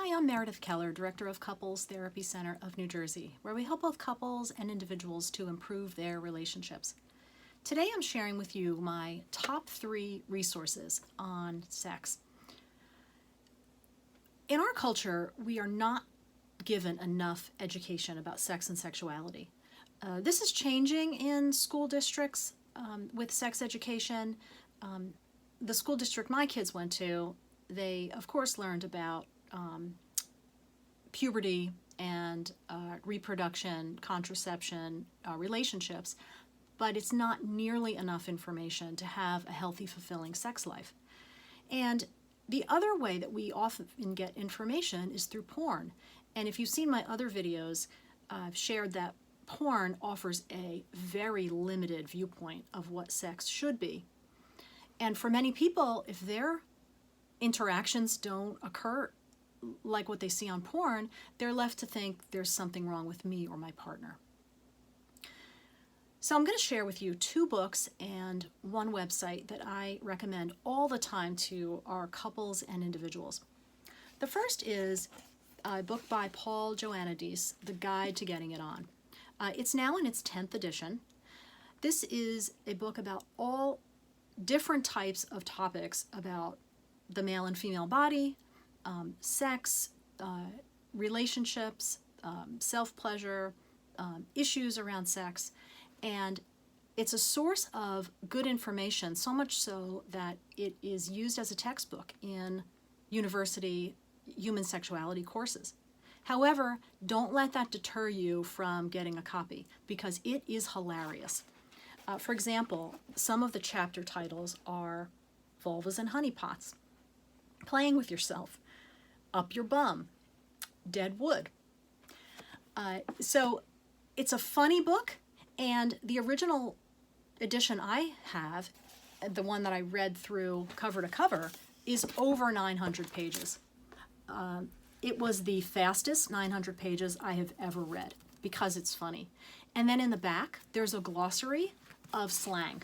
Hi, I'm Meredith Keller, Director of Couples Therapy Center of New Jersey, where we help both couples and individuals to improve their relationships. Today I'm sharing with you my top 3 resources on sex. In our culture, we are not given enough education about sex and sexuality. This is changing in school districts with sex education. The school district my kids went to, they of course learned about puberty and reproduction, contraception, relationships, but it's not nearly enough information to have a healthy, fulfilling sex life. And the other way that we often get information is through porn. And if you've seen my other videos, I've shared that porn offers a very limited viewpoint of what sex should be. And for many people, if their interactions don't occur like what they see on porn, they're left to think there's something wrong with me or my partner. So I'm going to share with you 2 books and 1 website that I recommend all the time to our couples and individuals. The first is a book by Paul Joannidis, The Guide to Getting It On. It's now in its 10th edition. This is a book about all different types of topics about the male and female body, sex, relationships, self-pleasure, issues around sex, and it's a source of good information, so much so that it is used as a textbook in university human sexuality courses. However, don't let that deter you from getting a copy, because it is hilarious. For example, some of the chapter titles are Vulvas and Honeypots, Playing with Yourself, Up Your Bum, Dead Wood. So it's a funny book, and the original edition I have, the one that I read through cover to cover, is over 900 pages. It was the fastest 900 pages I have ever read because it's funny. And then in the back, there's a glossary of slang.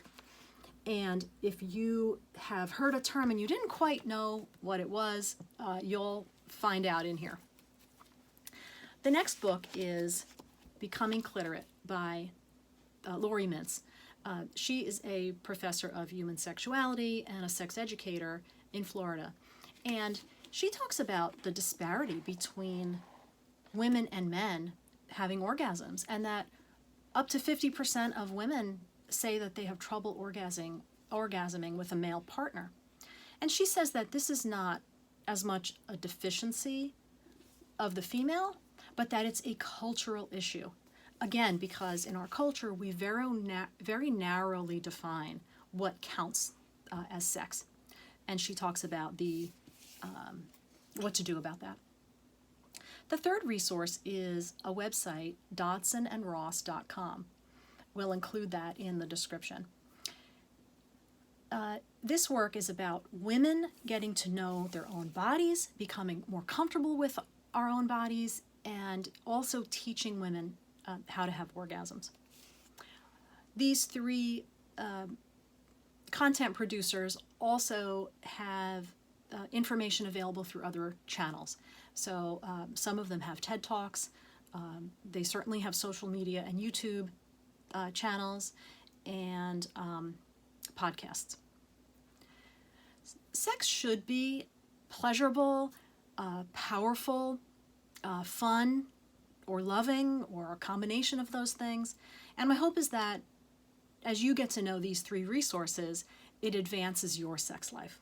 And if you have heard a term and you didn't quite know what it was, you'll find out in here. The next book is Becoming Cliterate by Lori Mintz. She is a professor of human sexuality and a sex educator in Florida. And she talks about the disparity between women and men having orgasms, and that up to 50% of women say that they have trouble orgasming with a male partner. And she says that this is not as much a deficiency of the female, but that it's a cultural issue. Again, because in our culture, we very narrowly define what counts as sex. And she talks about what to do about that. The third resource is a website, dodsonandross.com. We'll include that in the description. This work is about women getting to know their own bodies, becoming more comfortable with our own bodies, and also teaching women how to have orgasms. These 3 content producers also have information available through other channels. So some of them have TED Talks. They certainly have social media and YouTube channels and podcasts. Sex should be pleasurable, powerful, fun, or loving, or a combination of those things. And my hope is that as you get to know these 3 resources, it advances your sex life.